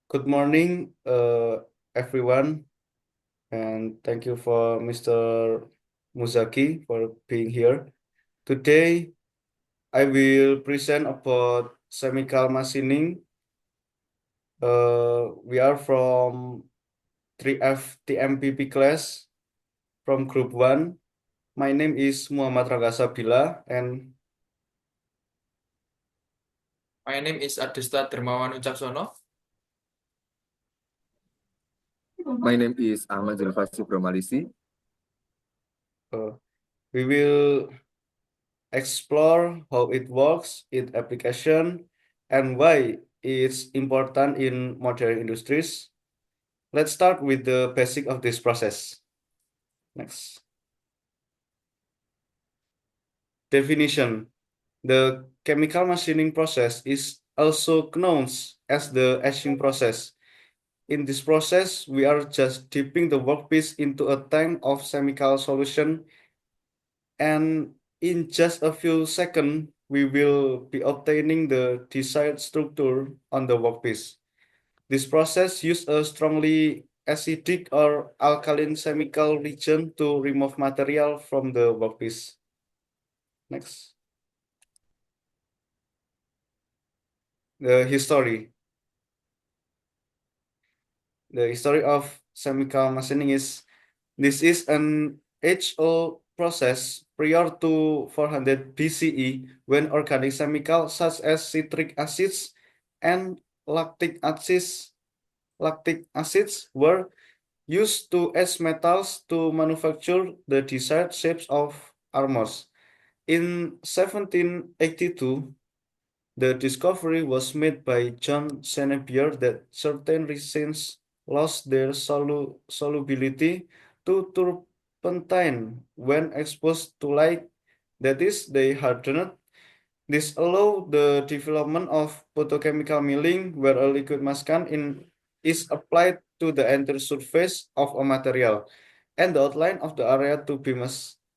Good morning, everyone, and thank you for Mr. Muzaki for being here. Today, I will present about chemical machining. We are from 3F TMPP class from Group 1. My name is Muhammad Rangga Sabila, and My name is Adista Dermawan Ucaksono. My name is Ahmad Zulfasi Promalisi. uh, we will explore how it works, its application, and why it's important in modern industries. Let's start with the basic of this process. Next. Definition. The chemical machining process is also known as the etching process. In this process, we are just dipping the workpiece into a tank of chemical solution, and in just a few seconds, we will be obtaining the desired structure on the workpiece. This process uses a strongly acidic or alkaline chemical reagent to remove material from the workpiece. Next. The history. The history of chemical machining is this is an age-old process prior to 400 BCE when organic chemicals such as citric acids and lactic acids were used to etch metals to manufacture the desired shapes of armors. In 1782, the discovery was made by John Senebier that certain resins lost their solubility to turpentine when exposed to light, that is, they hardened. This allowed the development of photochemical milling, where a liquid mascan is applied to the entire surface of a material, and the outline of the area to be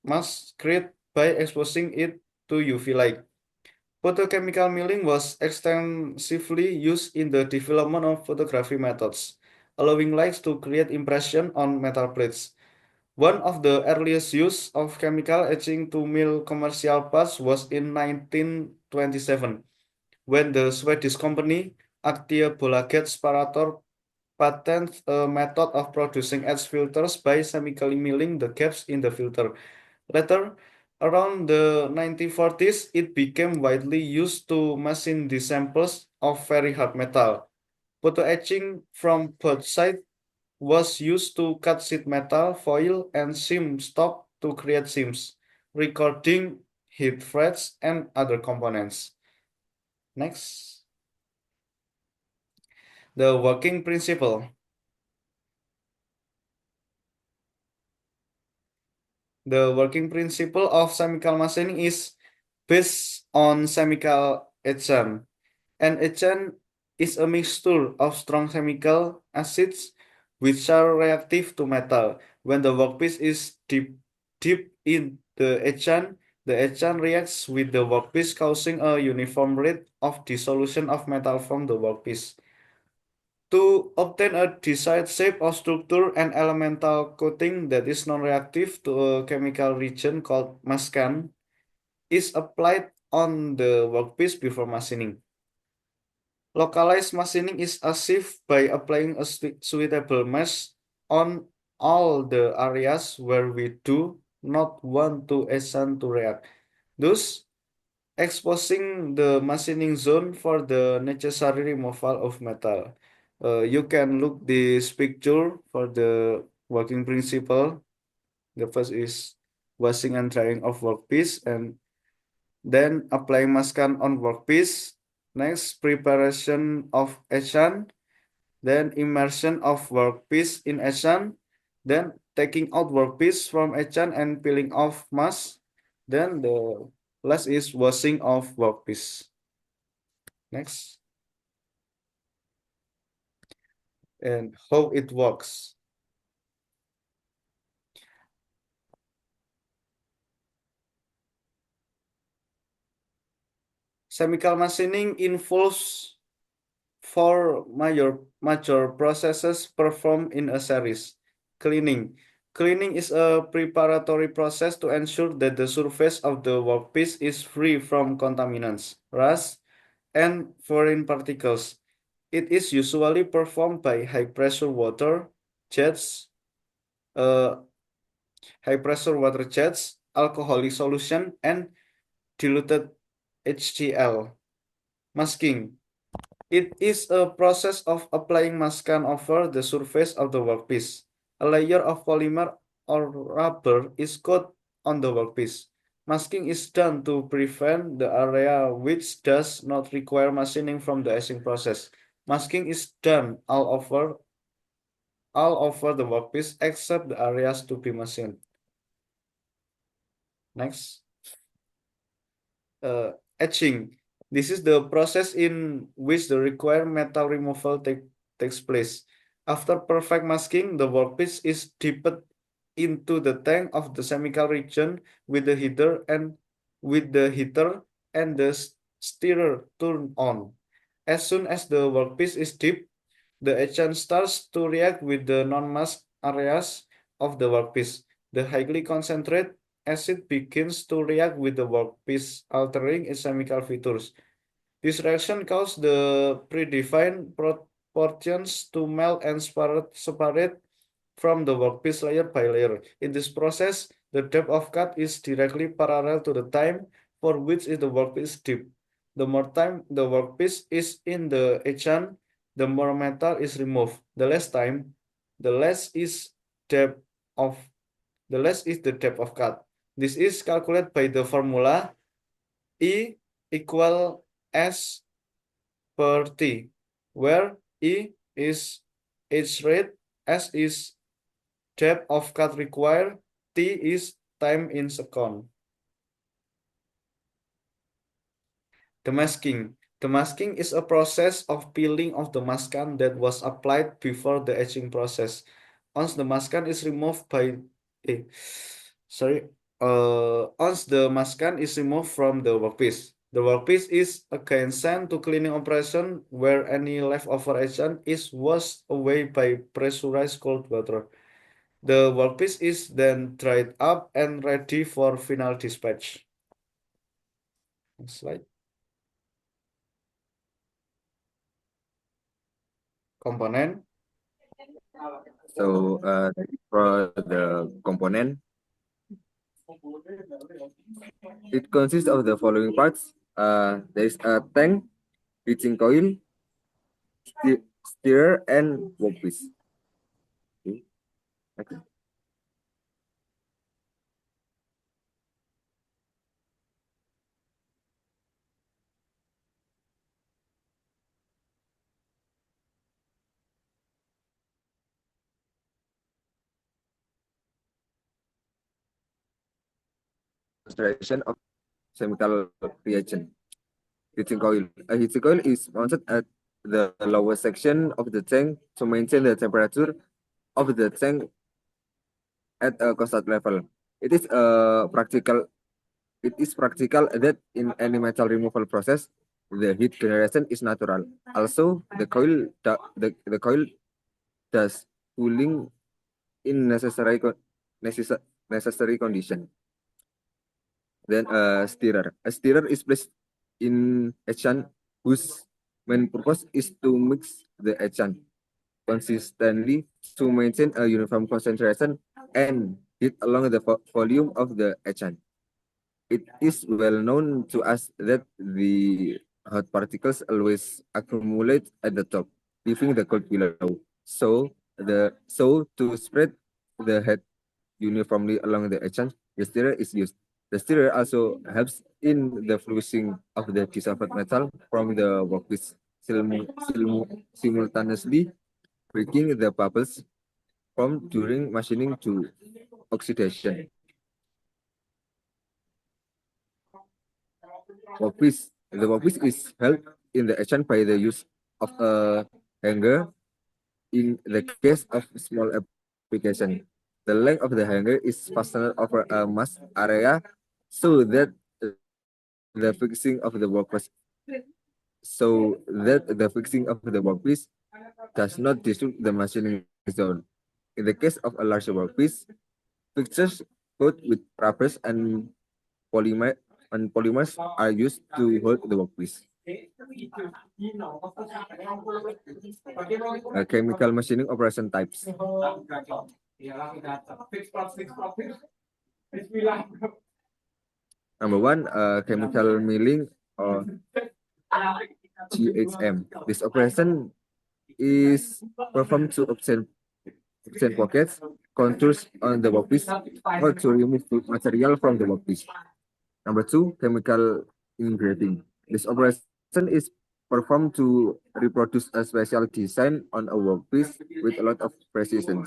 masqueraded by exposing it to UV light. Photochemical milling was extensively used in the development of photography methods, allowing lights to create impression on metal plates. One of the earliest use of chemical etching to mill commercial parts was in 1927, when the Swedish company Aktia Bolaget Sparator patented a method of producing etch filters by chemically milling the gaps in the filter. Later, around the 1940s, it became widely used to machine the samples of very hard metal. Photo etching from both sides was used to cut sheet metal, foil, and seam stock to create seams, recording heat threads, and other components. Next, the working principle. The working principle of chemical machining is based on chemical etchant. An etchant is a mixture of strong chemical acids which are reactive to metal. When the workpiece is deep in the etchant reacts with the workpiece, causing a uniform rate of dissolution of metal from the workpiece. To obtain a desired shape or structure, an elemental coating that is non-reactive to a chemical reagent called mascan is applied on the workpiece before machining. Localized machining is achieved by applying a suitable mesh on all the areas where we do not want to etchant to react, thus exposing the machining zone for the necessary removal of metal. You can look this picture for the working principle. The first is washing and drying of workpiece, and then applying mascan on workpiece. Next, preparation of etchant, then immersion of workpiece in etchant, then taking out workpiece from etchant and peeling off mask. Then the last is washing of workpiece. Next, and how it works. Chemical machining involves 4 major processes performed in a series. Cleaning. Cleaning is a preparatory process to ensure that the surface of the workpiece is free from contaminants, rust, and foreign particles. It is usually performed by high-pressure water jets, alcoholic solution, and diluted HCl. Masking. It is a process of applying masking over the surface of the workpiece. A layer of polymer or rubber is coated on the workpiece. Masking is done to prevent the area which does not require machining from the etching process. Masking is done all over the workpiece except the areas to be machined. Next. Etching. This is the process in which the required metal removal takes place. After perfect masking, the workpiece is dipped into the tank of the chemical reagent with the heater and the stirrer turned on. As soon as the workpiece is dipped, the etchant starts to react with the non-masked areas of the workpiece. The highly concentrated acid begins to react with the workpiece, altering its chemical features. This reaction causes the predefined portions to melt and separate from the workpiece layer by layer. In this process, the depth of cut is directly parallel to the time for which the workpiece is dipped. The more time the workpiece is in the etchant, the more metal is removed. The less time, the less is depth of the depth of cut. This is calculated by the formula E equal S per T, where E is etch rate, S is depth of cut required, T is time in second. Demasking. Demasking is a process of peeling of the masking that was applied before the etching process. Once the masking is removed once the masking is removed from the workpiece, the workpiece is again sent to cleaning operation where any leftover agent is washed away by pressurized cold water. The workpiece is then dried up and ready for final dispatch. Next slide. Component. So for the component, it consists of the following parts. There is a tank, heating coil, stirrer, and workpiece. Okay. Next. Concentration of chemical reagent. Heating coil. A heating coil is mounted at the lower section of the tank to maintain the temperature of the tank at a constant level. It is practical that in any metal removal process, the heat generation is natural. Also, the coil does cooling in necessary condition. Then a stirrer. A stirrer is placed in etchant whose main purpose is to mix the etchant consistently to maintain a uniform concentration and heat along the volume of the etchant. It is well known to us that the hot particles always accumulate at the top, leaving the cold below. So to spread the heat uniformly along the etchant, the stirrer is used. The stirrer also helps in the flushing of the dissolved metal from the workpiece, simultaneously breaking the bubbles formed during machining to oxidation. Workpiece. The workpiece is held in the etchant by the use of a hanger. In the case of small application, the length of the hanger is fastened over a mask area so that the fixing of the workpiece so that the fixing of the workpiece does not disrupt the machining zone. In the case of a larger workpiece, fixtures coated with rubbers and polymers are used to hold the workpiece. Chemical machining operation types. Number one, chemical milling or GHM. This operation is performed to obtain pockets, contours on the workpiece, or to remove material from the workpiece. Number two, chemical engraving. This operation is performed to reproduce a special design on a workpiece with a lot of precision,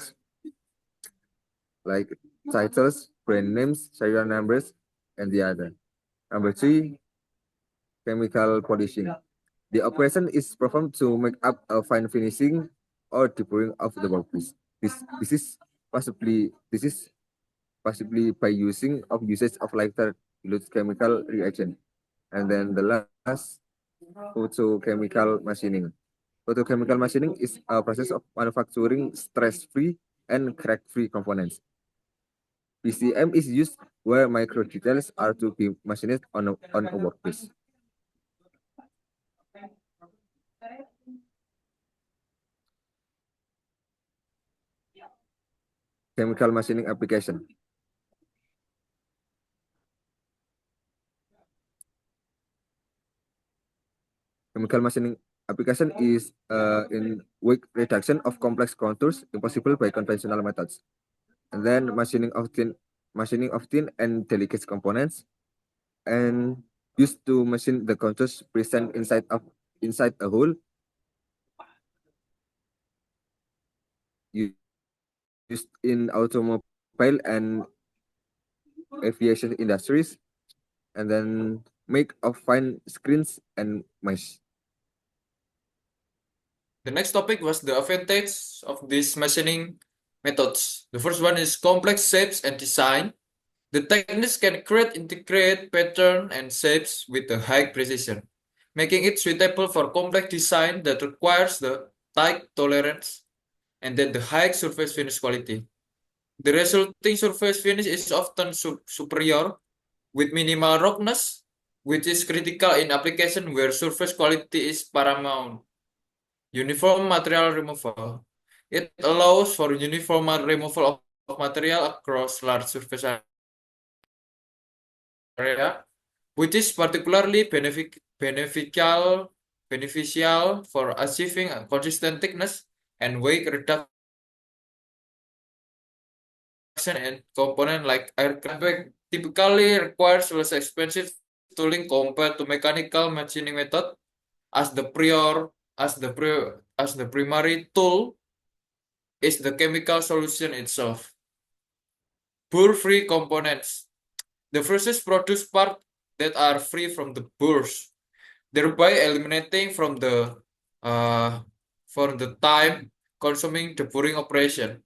like titles, brand names, serial numbers, and the other. Number three, chemical polishing. The operation is performed to make up a fine finishing or deburring of the workpiece. This is possibly by usage of lighter dilute chemical reagent. And then the last, photochemical machining. Photochemical machining is a process of manufacturing stress-free and crack-free components. PCM is used where micro details are to be machined on a workpiece. Chemical machining application. Chemical machining application is in weight reduction of complex contours impossible by conventional methods. And then machining of thin and delicate components, and used to machine the contours present inside a hole. Used in automobile and aviation industries, and then make of fine screens and mesh. The next topic was the advantage of these machining methods. The first one is complex shapes and design. The techniques can integrate pattern and shapes with a high precision, making it suitable for complex design that requires the tight tolerance and then the high surface finish quality. The resulting surface finish is often superior with minimal roughness, which is critical in application where surface quality is paramount. Uniform material removal. It allows for uniform removal of material across large surface area, which is particularly beneficial for achieving a consistent thickness and weight reduction and component like aircraft typically requires less expensive tooling compared to mechanical machining method, as the primary tool is the chemical solution itself. Burr-free components. The process produce parts that are free from the burrs, thereby eliminating from the time consuming the burring operation.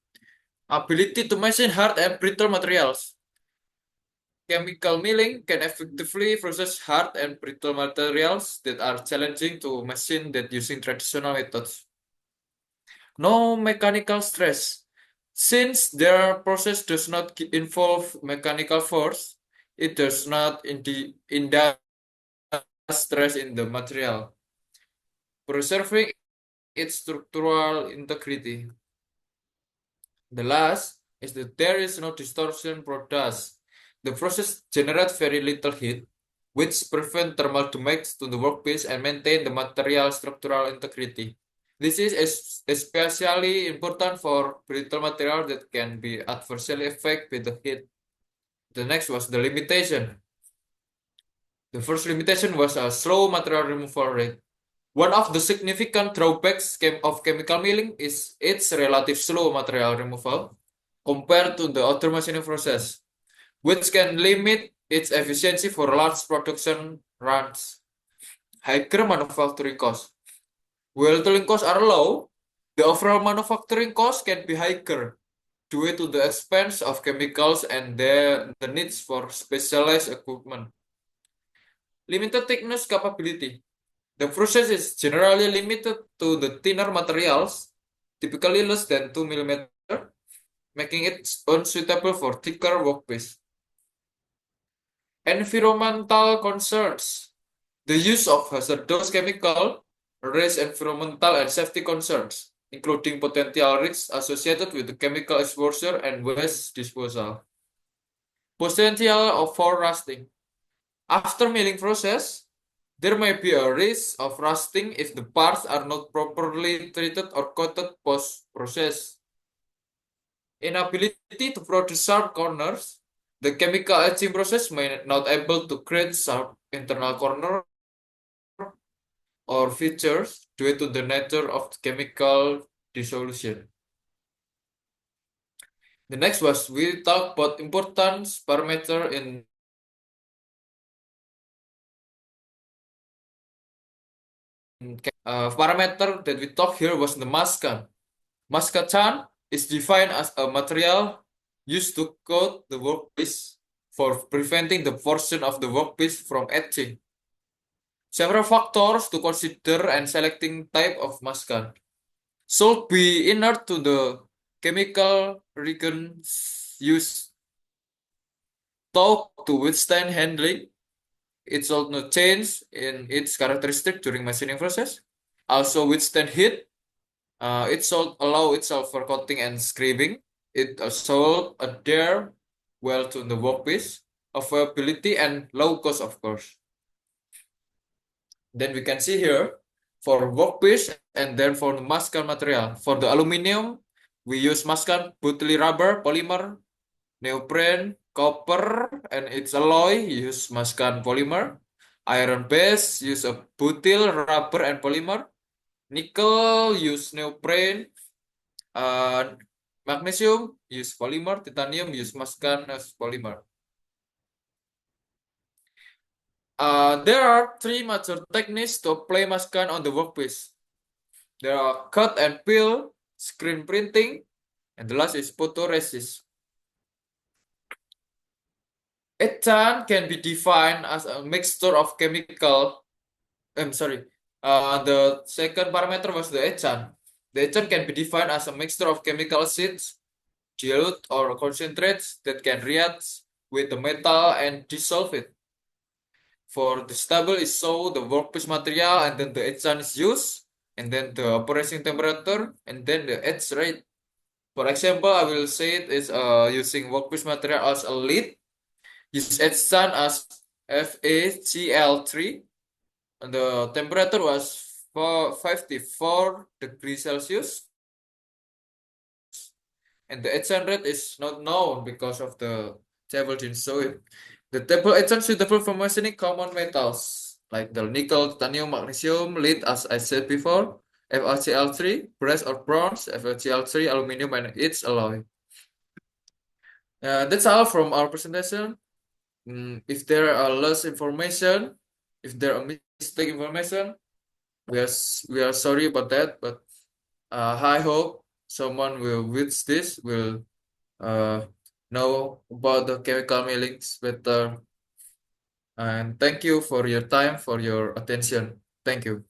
Ability to machine hard and brittle materials. Chemical milling can effectively process hard and brittle materials that are challenging to machine that using traditional methods. No mechanical stress. Since their process does not involve mechanical force, it does not induce stress in the material, preserving its structural integrity. The last is that there is no distortion produced. The process generates very little heat, which prevents thermal damage to the workpiece and maintain the material structural integrity. This is especially important for brittle material that can be adversely affected by the heat. The next was the limitation. The first limitation was a slow material removal rate. One of the significant drawbacks of chemical milling is its relative slow material removal compared to the other machining process, which can limit its efficiency for large production runs. Higher manufacturing costs. While tooling costs are low, the overall manufacturing cost can be higher due to the expense of chemicals and the needs for specialized equipment. Limited thickness capability. The process is generally limited to the thinner materials, typically less than 2 mm, making it unsuitable for thicker workpiece. Environmental concerns. The use of hazardous chemical raise environmental and safety concerns, including potential risks associated with the chemical exposure and waste disposal. Potential for rusting. After milling process, there may be a risk of rusting if the parts are not properly treated or coated post-process. Inability to produce sharp corners. The chemical etching process may not able to create sharp internal corner or features due to the nature of the chemical dissolution. The next was we talk about important parameter in parameter that we talk here was the maskan. Maskatan is defined as a material used to coat the workpiece for preventing the portion of the workpiece from etching. Several factors to consider and selecting type of maskan. Should be inert to the chemical reagents used. Though to withstand handling, it should not change in its characteristic during machining process. Also withstand heat. It should allow itself for coating and scraping. It should adhere well to the workpiece, availability and low cost, of course. Then we can see here for workpiece and then for the maskan material. For the aluminum, we use maskan, butyl rubber, polymer, neoprene, copper, and its alloy use maskan polymer. Iron base use a butyl rubber and polymer. Nickel use neoprene. Magnesium use polymer. Titanium use maskan as polymer. There are three major techniques to apply maskan on the workpiece. There are cut and peel, screen printing, and the last is photoresist. Etchant can be defined as a mixture of chemical. The second parameter was the etchant. The etchant can be defined as a mixture of chemical acids, dilute or concentrates that can react with the metal and dissolve it. For the stable is so the workpiece material and then the etchant is used and then the operating temperature and then the etch rate. For example, I will say it is using workpiece material as a lead. Use etchant as FeCl3 and the temperature was 54 degrees Celsius and the etchant rate is not known because of the table didn't show it. The table etchant suitable for machining common metals like the nickel, titanium, magnesium, lead as I said before, FeCl3, brass or bronze, FeCl3, aluminum and its alloy. That's all from our presentation. If there are less information, if there are mistake information, we are sorry about that, but I hope someone will with this will know about the chemical millings better. And thank you for your time, for your attention. Thank you.